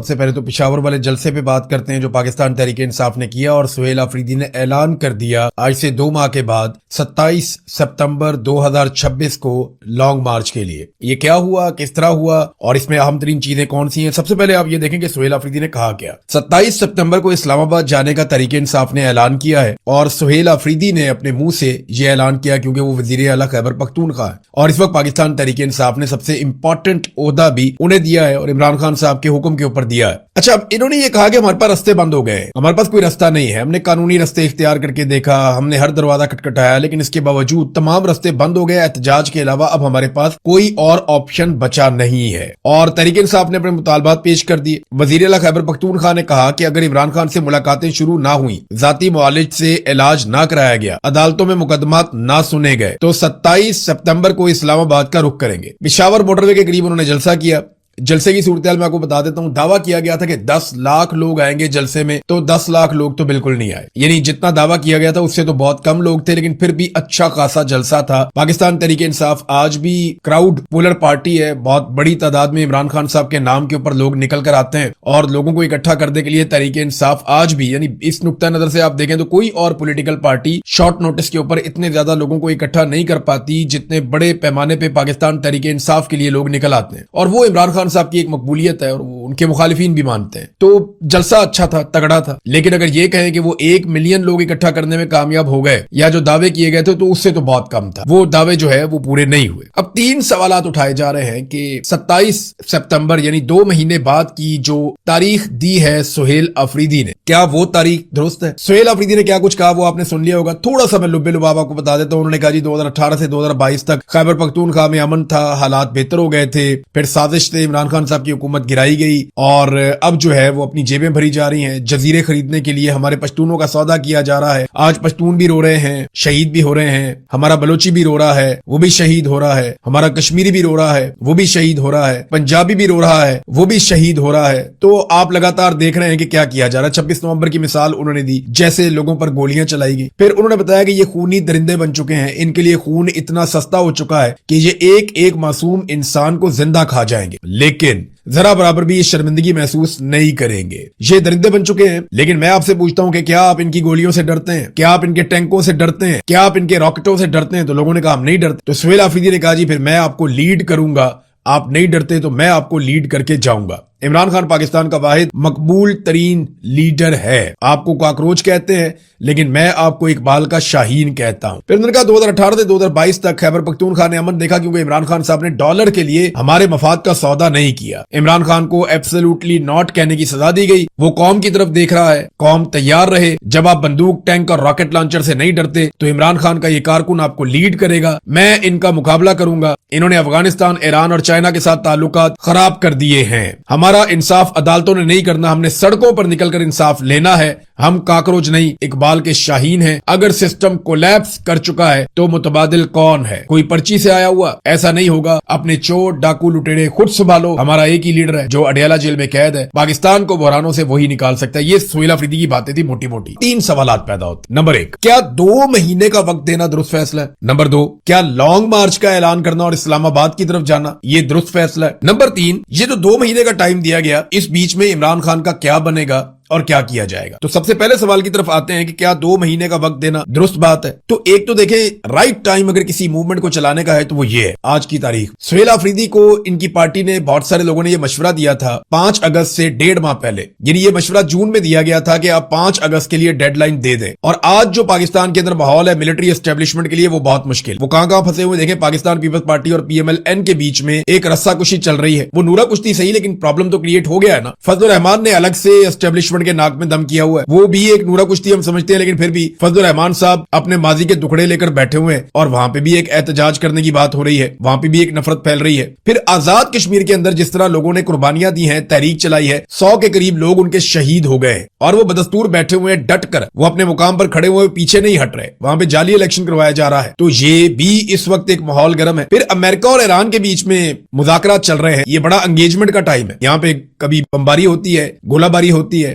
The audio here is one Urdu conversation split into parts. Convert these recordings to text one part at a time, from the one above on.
سب سے پہلے تو پشاور والے جلسے پہ بات کرتے ہیں جو پاکستان تحریک انصاف نے کیا اور سہیل آفریدی نے اعلان کر دیا آج سے 2 ماہ کے بعد 27 ستمبر 2026 کو لانگ مارچ کے لیے. یہ کیا ہوا, کس طرح ہوا اور اس میں اہم ترین چیزیں کون سی ہیں؟ سب سے پہلے آپ یہ دیکھیں کہ سہیل آفریدی نے کہا کیا. 27 ستمبر کو اسلام آباد جانے کا تحریک انصاف نے اعلان کیا ہے اور سہیل آفریدی نے اپنے منہ سے یہ اعلان کیا کیونکہ وہ وزیر اعلیٰ خیبر پختونخوا ہے اور اس وقت پاکستان تحریک انصاف نے سب سے امپورٹنٹ عہدہ بھی انہیں دیا ہے اور عمران خان صاحب کے حکم کے اوپر دیا ہے. اچھا, اب انہوں نے یہ کہا کہ ہمارے پاس رستے بند ہو گئے, ہمارے پاس کوئی رستہ نہیں ہے, ہم نے قانونی رستے اختیار کر کے دیکھا, ہم نے ہر دروازہ کھٹکھٹایا لیکن اس کے باوجود تمام رستے بند ہو گئے. احتجاج کے علاوہ اب ہمارے پاس کوئی اور آپشن بچا نہیں ہے اور تحریک انصاف نے اپنے مطالبات پیش کر دیے. وزیر اعلیٰ خیبر پختونخوا نے کہا کہ اگر عمران خان سے ملاقاتیں شروع نہ ہوئیں, ذاتی معالج سے علاج نہ کرایا گیا, عدالتوں میں مقدمات نہ سنے گئے تو 27 ستمبر کو اسلام آباد کا رخ کریں گے. پشاور موٹر وے کے قریب انہوں نے جلسہ کیا. جلسے کی صورتحال میں آپ کو بتا دیتا ہوں. دعویٰ کیا گیا تھا کہ 10 لاکھ لوگ آئیں گے جلسے میں, تو 10 لاکھ لوگ تو بالکل نہیں آئے. یعنی جتنا دعویٰ کیا گیا تھا اس سے تو بہت کم لوگ تھے لیکن پھر بھی اچھا خاصا جلسہ تھا. پاکستان تحریک انصاف آج بھی کراؤڈ پولر پارٹی ہے, بہت بڑی تعداد میں عمران خان صاحب کے نام کے اوپر لوگ نکل کر آتے ہیں اور لوگوں کو اکٹھا کرنے کے لیے تحریک انصاف آج بھی, یعنی اس نقطہ نظر سے آپ دیکھیں تو کوئی اور پولیٹیکل پارٹی شارٹ نوٹس کے اوپر اتنے زیادہ لوگوں کو اکٹھا نہیں کر پاتی جتنے بڑے پیمانے پہ پاکستان تحریک انصاف کے لیے لوگ نکل آتے ہیں. اور وہ عمران خان صاحب کی ایک مقبولیت ہے اور ان کے مخالفین بھی مانتے ہیں. تو جلسہ اچھا تھا, تگڑا تھا, لیکن اگر یہ کہیں کہ وہ 1 ملین لوگ اکٹھا کرنے میں کامیاب ہو گئے یا جو دعوے کیے گئے تھے تو اس سے تو بہت کم تھا, وہ دعوے جو ہے وہ پورے نہیں ہوئے. اب 3 سوالات اٹھائے جا رہے ہیں کہ 27 ستمبر یعنی 2 مہینے بعد کی جو تاریخ دی ہے سہیل آفریدی نے, کیا وہ تاریخ درست ہے؟ سہیل آفریدی نے کیا کچھ کہا وہ آپ نے سن لیا ہوگا. تھوڑا سا میں لبے لباب آپ کو بتا دیتا ہوں. انہوں نے کہا جی 2018 سے 2022 تک خیبر پختونخوا میں امن تھا, حالات بہتر ہو گئے تھے, پھر سازش سے عمران خان صاحب کی حکومت گرائی گئی اور اب جو ہے وہ اپنی جیبیں بھری جا رہی ہیں. جزیرے خریدنے کے لیے ہمارے پشتونوں کا سودا کیا جا رہا ہے. آج پشتون بھی رو رہے ہیں, شہید بھی ہو رہے ہیں, ہمارا بلوچی بھی رو رہا ہے, وہ بھی شہید ہو رہا ہے, ہمارا کشمیری بھی رو رہا ہے, وہ بھی شہید ہو رہا ہے, پنجابی بھی رو رہا ہے, وہ بھی شہید ہو رہا ہے. تو آپ لگاتار دیکھ رہے ہیں کہ کیا کیا جا رہا ہے. 26 نومبر کی مثال انہوں نے دی, جیسے لوگوں پر گولیاں چلائی گئی. پھر انہوں نے بتایا کہ یہ خونی درندے بن چکے ہیں, ان کے لیے خون اتنا سستا ہو چکا ہے کہ یہ ایک ایک معصوم انسان کو زندہ کھا جائیں گے, لیکن ذرا برابر بھی یہ شرمندگی محسوس نہیں کریں گے. یہ درندے بن چکے ہیں, لیکن میں آپ سے پوچھتا ہوں کہ کیا آپ ان کی گولیوں سے ڈرتے ہیں؟ کیا آپ ان کے ٹینکوں سے ڈرتے ہیں؟ کیا آپ ان کے راکٹوں سے ڈرتے ہیں؟ تو لوگوں نے کہا ہم نہیں ڈرتے. تو سہیل آفریدی نے کہا جی پھر میں آپ کو لیڈ کروں گا, آپ نہیں ڈرتے تو میں آپ کو لیڈ کر کے جاؤں گا. عمران خان پاکستان کا واحد مقبول ترین لیڈر ہے. آپ کو کاکروچ کہتے ہیں لیکن میں آپ کو اقبال کا شاہین کہتا ہوں. پھر انہوں نے کہا 2018 سے 2022 تک خیبر پختونخوا نے امن دیکھا کیونکہ عمران خان صاحب نے ڈالر کے لیے ہمارے مفاد کا سودا نہیں کیا. عمران خان کو ایبسولوٹلی ناٹ کہنے کی سزا دی گئی. وہ قوم کی طرف دیکھ رہا ہے, قوم تیار رہے. جب آپ بندوق, ٹینک اور راکٹ لانچر سے نہیں ڈرتے تو عمران خان کا یہ کارکن آپ کو لیڈ کرے گا. میں ان کا مقابلہ کروں گا. انہوں نے افغانستان, ایران اور چائنا کے ساتھ تعلقات خراب کر دیے ہیں. ہمارا انصاف عدالتوں نے نہیں کرنا, ہم نے سڑکوں پر نکل کر انصاف لینا ہے. ہم کاکروچ نہیں, اقبال کے شاہین ہیں. اگر سسٹم کولیپس کر چکا ہے تو متبادل کون ہے؟ کوئی پرچی سے آیا ہوا؟ ایسا نہیں ہوگا. اپنے چور, ڈاکو, لٹیرے خود سنبھالو. ہمارا ایک ہی لیڈر ہے جو اڈیالہ جیل میں قید ہے. پاکستان کو بحرانوں سے وہی نکال سکتا ہے. یہ سہیل آفریدی کی باتیں تھی موٹی موٹی. 3 سوالات پیدا ہوتے. نمبر 1, کیا 2 مہینے کا وقت دینا درست فیصلہ ہے؟ نمبر 2, کیا لانگ مارچ کا اعلان کرنا اور اسلام آباد کی طرف جانا یہ درست فیصلہ ہے؟ نمبر 3, یہ جو 2 مہینے کا ٹائم دیا گیا, اس بیچ میں عمران خان کا کیا بنے گا اور کیا کیا جائے گا؟ تو سب سے پہلے سوال کی طرف آتے ہیں کہ کیا 2 مہینے کا وقت دینا درست بات ہے؟ تو ایک تو دیکھیں, رائٹ ٹائم اگر کسی موومنٹ کو چلانے کا ہے تو وہ یہ ہے آج کی تاریخ. سہیل آفریدی کو ان کی پارٹی نے, بہت سارے لوگوں نے یہ مشورہ دیا تھا 5 اگست سے 1.5 ماہ پہلے. یعنی یہ مشورہ جون میں دیا گیا تھا کہ آپ 5 اگست کے لیے ڈیڈ لائن دے دیں. اور آج جو پاکستان کے اندر ماحول ہے ملٹری اسٹیبلشمنٹ کے لیے, وہ بہت مشکل. وہ کہاں پھنسے ہوئے دیکھیں. پاکستان پیپلز پارٹی اور PMLN کے بیچ میں ایک رسا کشی چل رہی ہے. وہ نورا کشتی صحیح, لیکن پرابلم تو کریٹ ہو گیا ہے نا. فضل الرحمان نے الگ سے اسٹیبلشمنٹ کے ناک میں دم کیا ہوا ہے. وہ بھی ایک نورا کشتی ہم سمجھتے ہیں, لیکن پھر بھی فضل الرحمان صاحب اپنے ماضی کے دکھڑے لے کر بیٹھے ہوئے ہیں اور وہاں پہ بھی ایک احتجاج کرنے کی بات ہو رہی ہے, وہاں پہ بھی ایک نفرت پھیل رہی ہے. پھر آزاد کشمیر کے اندر جس طرح لوگوں نے قربانیاں دی ہیں, تحریک چلائی ہے, 100 کے قریب لوگ ان کے شہید ہو گئے اور وہ بدستور بیٹھے ہوئے ہیں ڈٹ کر. وہ اپنے مقام پر کھڑے ہوئے پیچھے نہیں ہٹ رہے. وہاں پہ جعلی الیکشن کروایا جا رہا ہے. تو یہ بھی اس وقت ایک ماحول گرم ہے. پھر امریکہ اور ایران کے بیچ میں مذاکرات چل رہے ہیں. یہ بڑا انگیجمنٹ کا ٹائم ہے. یہاں پہ کبھی بمباری ہوتی ہے, گولہ باری ہوتی ہے,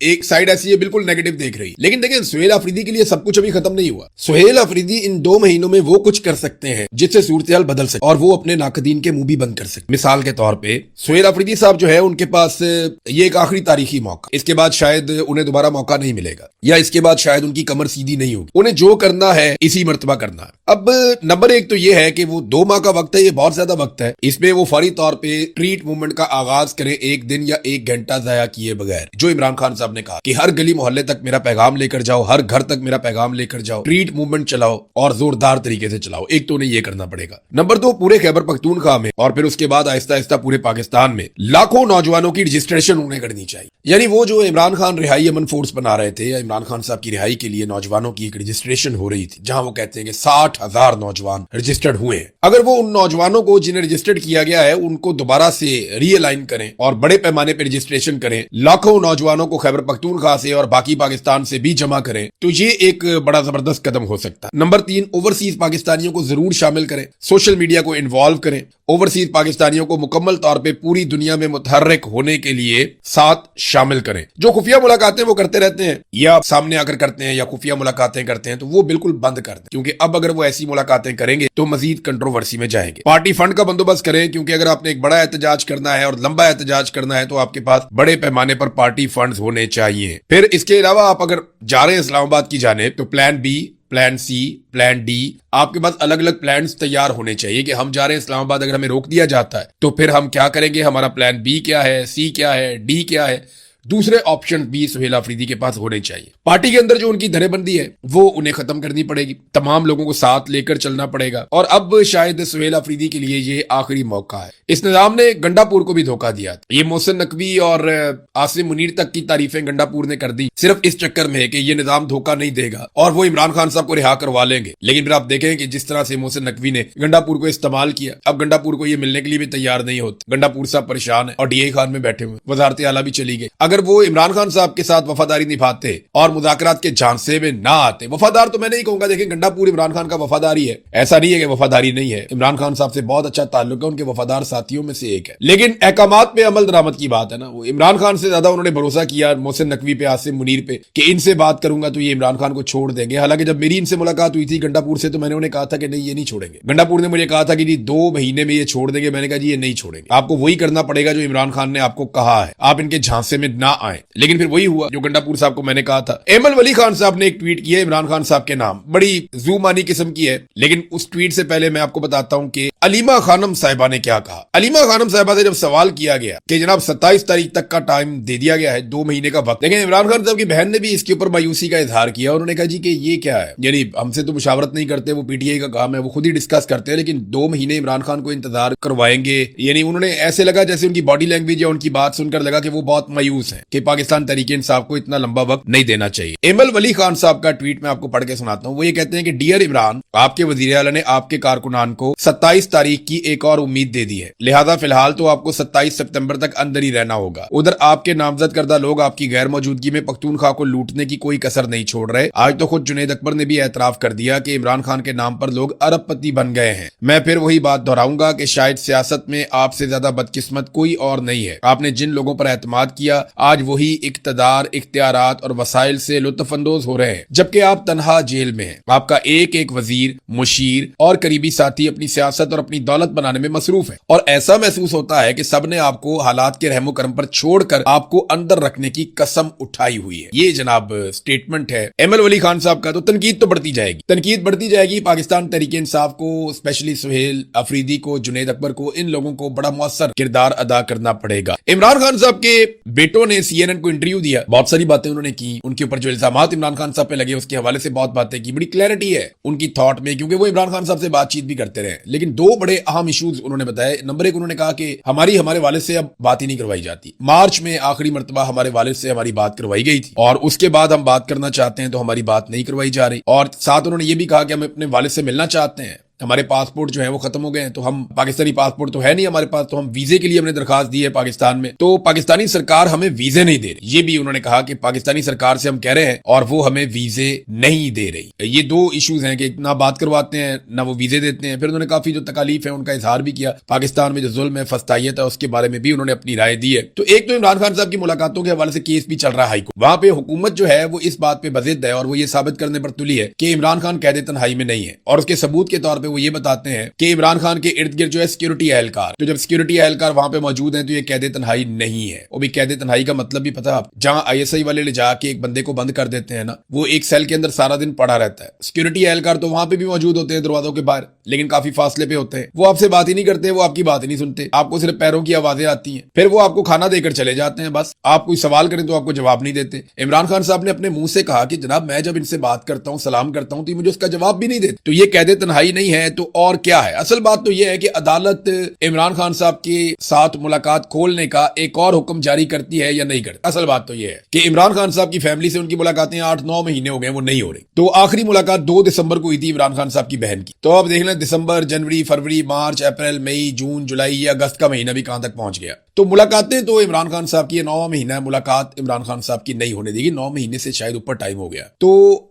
ایک سائڈ ایسی ہے بالکل نیگیٹو دیکھ رہی. لیکن دیکھیں سہیل آفریدی کے لیے سب کچھ ابھی ختم نہیں ہوا. سہیل آفریدی ان 2 مہینوں میں وہ کچھ کر سکتے ہیں جس سے صورتحال بدل سکے اور وہ اپنے ناقدین کے منہ بھی بند کر سکتے. مثال کے طور پہ سہیل آفریدی صاحب جو ہے ان کے پاس یہ ایک آخری تاریخی موقع, اس کے بعد شاید انہیں دوبارہ موقع نہیں ملے گا, یا اس کے بعد شاید ان کی کمر سیدھی نہیں ہوگی. انہیں جو کرنا ہے اسی مرتبہ کرنا ہے. اب نمبر 1 تو یہ ہے کہ وہ 2 ماہ کا وقت ہے, یہ بہت زیادہ وقت ہے. اس میں وہ فوری طور پہ ٹریٹ موومنٹ کا آغاز کریں 1 دن یا 1 گھنٹہ ضائع کیے بغیر, جو عمران خان صاحب نے کہا کہ ہر گلی محلے تک میرا پیغام لے کر جاؤ, ہر گھر تک میرا پیغام لے کر جاؤ, ٹریٹ موومنٹ چلاؤ اور زوردار طریقے سے چلاؤ. ایک تو انہیں یہ کرنا پڑے گا. نمبر 2 پورے خیبر پختونخوا میں اور پھر اس کے بعد آہستہ آہستہ پورے پاکستان میں لاکھوں نوجوانوں کی رجسٹریشن انہیں کرنی چاہیے. یعنی وہ جو عمران خان رہائی امن فورس بنا رہے تھے, یا عمران خان صاحب کی رہائی کے لیے نوجوانوں کی ایک رجسٹریشن ہو رہی تھی, جہاں وہ کہتے ہیں کہ 60,000 نوجوان رجسٹرڈ ہوئے ہیں. اگر وہ ان نوجوانوں کو جنہیں رجسٹرڈ کیا گیا ہے ان کو دوبارہ سے ری الائن کریں اور بڑے پیمانے پہ رجسٹریشن کریں, لاکھوں نوجوانوں کو خیبر پختونخوا سے اور باقی پاکستان سے بھی جمع کریں, تو یہ ایک بڑا زبردست قدم ہو سکتا ہے. نمبر 3 اوورسیز پاکستانیوں کو ضرور شامل کریں, سوشل میڈیا کو انوالو کریں, اوورسیز پاکستانیوں کو مکمل طور پہ پوری دنیا میں متحرک ہونے کے لیے ساتھ شامل کریں. جو خفیہ ملاقاتیں وہ کرتے رہتے ہیں یا سامنے آ کر کرتے ہیں یا خفیہ ملاقاتیں کرتے ہیں, تو وہ بالکل بند کر دیں, کیونکہ اب اگر وہ ایسی ملاقاتیں کریں گے تو مزید کنٹروورسی میں جائیں گے. پارٹی فنڈ کا بندوبست کریں, کیونکہ اگر آپ نے ایک بڑا احتجاج کرنا ہے اور لمبا احتجاج کرنا ہے تو آپ کے پاس بڑے پیمانے پر پارٹی فنڈز ہونے چاہیے. پھر اس کے علاوہ آپ اگر جا رہے ہیں اسلام آباد کی جانب تو plan be, plan C, plan D, آپ کے پاس الگ الگ پلانز تیار ہونے چاہیے کہ ہم جا رہے ہیں اسلام آباد, اگر ہمیں روک دیا جاتا ہے تو پھر ہم کیا کریں گے, ہمارا پلان بی کیا ہے, سی کیا ہے, ڈی کیا ہے. دوسرے آپشن بھی سہیل آفریدی کے پاس ہونے چاہیے. پارٹی کے اندر جو ان کی دھرے بندی ہے وہ انہیں ختم کرنی پڑے گی, تمام لوگوں کو ساتھ لے کر چلنا پڑے گا. اور اب شاید سہیل آفریدی کے لیے یہ آخری موقع ہے. اس نظام نے گنڈا پور کو بھی دھوکہ دیا. یہ محسن نقوی اور عاصم منیر تک کی تعریفیں گنڈا پور نے کر دی, صرف اس چکر میں کہ یہ نظام دھوکہ نہیں دے گا اور وہ عمران خان صاحب کو رہا کروا لیں گے. لیکن پھر آپ دیکھیں کہ جس طرح سے محسن نقوی نے گنڈا پور کو استعمال کیا, اب گنڈا پور کو یہ ملنے کے لیے بھی تیار نہیں ہوتے. گنڈا پور صاحب پریشان ہے اور ڈی اے خان میں بیٹھے ہوئے, وزارت اعلیٰ بھی چلی گئی. اگر وہ عمران خان صاحب کے ساتھ وفاداری نبھاتے اور مذاکرات کے جھانسے میں نہ آتے, وفادار تو میں نہیں کہوں گا, دیکھیں گنڈا پور عمران خان کا وفاداری ہے, ایسا نہیں ہے کہ وفاداری نہیں ہے. عمران خان صاحب سے بہت اچھا تعلق ہے, ان کے وفادار ساتھیوں میں سے ایک ہے. لیکن احکامات پہ عمل درآمد کی بات ہے نا, وہ عمران خان سے زیادہ انہوں نے بھروسہ کیا محسن نقوی پہ, عاصم منیر پہ, کہ ان سے بات کروں گا تو یہ عمران خان کو چھوڑ دیں گے. حالانکہ جب میری ان سے ملاقات ہوئی تھی گنڈا پور سے, تو میں نے انہیں کہا تھا کہ نہیں, یہ نہیں چھوڑیں گے. گنڈا پور نے مجھے کہا تھا کہ جی 2 مہینے میں یہ چھوڑ دیں گے. میں نے کہا جی یہ نہیں چھوڑیں گے, آپ کو وہی کرنا پڑے گا جو عمران خان نے آپ کو کہا ہے, آپ ان کے جھانسے میں نہ آئیں. لیکن پھر وہی ہوا جو گنڈا پور صاحب کو میں نے کہا تھا. ایمل ولی خان صاحب نے ایک ٹویٹ کیا عمران خان صاحب کے نام, بڑی زومانی قسم کی ہے, لیکن اس ٹویٹ سے پہلے میں آپ کو بتاتا ہوں کہ علیمہ خانم صاحبہ نے کیا کہا. علیمہ خانم صاحبہ سے جب سوال کیا گیا کہ جناب 27 تاریخ تک کا ٹائم دے دیا گیا ہے, 2 مہینے کا وقت, لیکن عمران خان صاحب کی بہن نے بھی اس کے اوپر مایوسی کا اظہار کیا. انہوں نے کہا جی کہ یہ کیا ہے, یعنی ہم سے تو مشاورت نہیں کرتے, وہ پی ٹی آئی کا کام ہے, وہ خود ہی ڈسکس کرتے ہیں, لیکن 2 مہینے عمران خان کو انتظار کروائیں گے. یعنی انہوں نے ایسے لگا جیسے ان کی باڈی لینگویج یا ان کی بات سن کر لگا کہ وہ بہت مایوس ہیں کہ پاکستان تحریک انصاف کو اتنا لمبا وقت نہیں دینا چاہیے. ایمل ولی خان صاحب کا ٹویٹ میں آپ کو پڑھ کے سناتا ہوں. وہ یہ کہتے ہیں کہ ڈیئر عمران, آپ کے وزیر اعلیٰ نے آپ کے کارکنان کو 27 تاریخ کی ایک اور امید دے دی ہے, لہذا فی الحال تو آپ کو 27 سپتمبر تک اندر ہی رہنا ہوگا. ادھر آپ کے نامزد کردہ لوگ آپ کی غیر موجودگی میں پختونخوا کو لوٹنے کی کوئی کسر نہیں چھوڑ رہے. آج تو خود جنید اکبر نے بھی اعتراف کر دیا کہ عمران خان کے نام پر لوگ ارب پتی بن گئے ہیں. میں پھر وہی بات دہراؤں گا کہ شاید سیاست میں آپ سے زیادہ بدقسمت کوئی اور نہیں ہے. آپ نے جن لوگوں پر اعتماد کیا آج وہی اقتدار, اختیارات اور وسائل سے لطف اندوز ہو رہے ہیں, جبکہ آپ تنہا جیل میں ہیں. آپ کا ایک ایک وزیر, مشیر اور قریبی ساتھی اپنی سیاست اور اپنی دولت بنانے میں مصروف ہے, اور ایسا محسوس ہوتا ہے کہ سب نے آپ کو حالات کے رحم و کرم پر چھوڑ کر آپ کو اندر رکھنے کی قسم اٹھائی ہوئی ہے. یہ جناب سٹیٹمنٹ ہے ایمل ولی خان صاحب کا. تو تنقید تو بڑھتی جائے گی, تنقید بڑھتی جائے گی. پاکستان تحریک انصاف کو, اسپیشلی سہیل آفریدی کو, جنید اکبر کو, ان لوگوں کو بڑا مؤثر کردار ادا کرنا پڑے گا. عمران خان صاحب کے بیٹوں نے سی این این کو انٹرویو دیا, بہت ساری باتیں انہوں نے کی, ان کے اوپر جو الزامات عمران خان صاحب پہ لگے اس کے حوالے سے بہت باتیں کی. بڑی کلیئرٹی ہے ان کی تھاٹ میں, کیونکہ وہ عمران خان صاحب سے بات چیت بھی کرتے رہے. لیکن 2 بڑے اہم ایشوز انہوں نے بتائے. نمبر 1 انہوں نے کہا کہ ہمارے والد سے اب بات ہی نہیں کروائی جاتی. مارچ میں آخری مرتبہ ہمارے والد سے ہماری بات کروائی گئی تھی, اور اس کے بعد ہم بات کرنا چاہتے ہیں تو ہماری بات نہیں کروائی جا رہی. اور ساتھ انہوں نے یہ بھی کہا کہ ہم اپنے والد سے ملنا چاہتے ہیں, ہمارے پاسپورٹ جو ہیں وہ ختم ہو گئے ہیں, تو ہم پاکستانی پاسپورٹ تو ہے نہیں ہمارے پاس, تو ہم ویزے کے لیے ہم نے درخواست دی ہے پاکستان میں, تو پاکستانی سرکار ہمیں ویزے نہیں دے رہی. یہ بھی انہوں نے کہا کہ پاکستانی سرکار سے ہم کہہ رہے ہیں اور وہ ہمیں ویزے نہیں دے رہی. یہ دو ایشوز ہیں کہ نہ بات کرواتے ہیں نہ وہ ویزے دیتے ہیں. پھر انہوں نے کافی جو تکالیف ہے ان کا اظہار بھی کیا, پاکستان میں جو ظلم ہے فسطائیت ہے اس کے بارے میں بھی انہوں نے اپنی رائے دی ہے. تو ایک تو عمران خان صاحب کی ملاقاتوں کے حوالے سے کیس بھی چل رہا ہے ہائی کورٹ, وہاں پہ حکومت جو ہے وہ اس بات پہ بضد ہے اور وہ یہ ثابت کرنے پر تلی ہے کہ عمران خان قید تنہائی میں نہیں ہے, اور اس کے ثبوت کے طور پہ وہ یہ بتاتے ہیں کہ عمران خان کے ارد گرد جو ہے سیکورٹی اہلکار, تو جب سیکورٹی اہلکار وہاں پہ موجود ہیں تو یہ قید تنہائی نہیں ہے. وہ بھی قید تنہائی کا مطلب بھی پتا, جہاں ISI والے لے جا کے ایک بندے کو بند کر دیتے ہیں نا, وہ ایک سیل کے اندر سارا دن پڑا رہتا ہے. سیکورٹی اہلکار تو وہاں پہ بھی موجود ہوتے ہیں دروازوں کے باہر, لیکن کافی فاصلے پہ ہوتے ہیں, وہ آپ سے بات ہی نہیں کرتے, وہ آپ کی بات ہی نہیں سنتے, آپ کو صرف پیروں کی آوازیں آتی ہیں, پھر وہ آپ کو کھانا دے کر چلے جاتے ہیں, بس آپ کوئی سوال کریں تو آپ کو جواب نہیں دیتے. عمران خان صاحب نے اپنے منہ سے کہا کہ جناب میں جب ان سے بات کرتا ہوں سلام کرتا ہوں تو مجھے اس کا جواب بھی نہیں دیتے. تو یہ قید تنہائی نہیں ہے تو اور کیا ہے؟ اصل بات تو یہ ہے کہ عدالت عمران خان صاحب کے ساتھ ملاقات کھولنے کا ایک اور حکم جاری کرتی ہے یا نہیں کرتی. اصل بات تو یہ ہے کہ عمران خان صاحب کی فیملی سے ان کی ملاقاتیں 8-9 مہینے ہو گئے وہ نہیں ہو رہی. تو آخری ملاقات 2 دسمبر کو ہوئی تھی عمران خان صاحب کی بہن کی. تو آپ دیکھ لیں دسمبر, جنوری, فروری, مارچ, اپریل, مئی, جون, جولائی, یہ اگست کا مہینہ بھی کہاں تک پہنچ گیا. تو ملاقاتیں تو عمران خان صاحب کی 9واں مہینہ ہے, ملاقات عمران خان صاحب کی نہیں ہونے دے گی, 9 مہینے سے شاید اوپر ٹائم ہو گیا. تو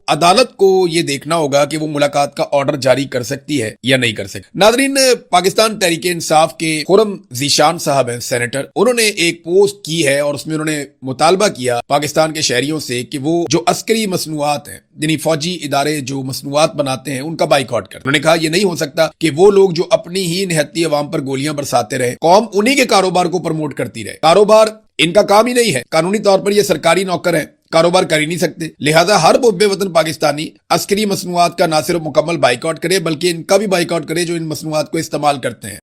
عدالت کو یہ دیکھنا ہوگا کہ وہ ملاقات کا آرڈر جاری کر سکتی ہے یا نہیں کر سکتی. ناظرین, پاکستان تحریک انصاف کے خرم ذیشان صاحب ہیں سینیٹر, انہوں نے ایک پوسٹ کی ہے اور اس میں انہوں نے مطالبہ کیا پاکستان کے شہریوں سے کہ وہ جو عسکری مصنوعات ہیں یعنی فوجی ادارے جو مصنوعات بناتے ہیں ان کا بائیکاٹ کریں. انہوں نے کہا یہ نہیں ہو سکتا کہ وہ لوگ جو اپنی ہی نہتی عوام پر گولیاں برساتے رہے, قوم انہی کے کاروبار کو پروموٹ کرتی رہے. کاروبار ان کا کام ہی نہیں ہے, قانونی طور پر یہ سرکاری نوکر ہیں, کاروبار کر ہی نہیں سکتے. لہذا ہر محب وطن پاکستانی عسکری مصنوعات کا نہ صرف مکمل بائیکاٹ کرے بلکہ ان کا بھی بائیکاٹ کرے جو ان مصنوعات کو استعمال کرتے ہیں.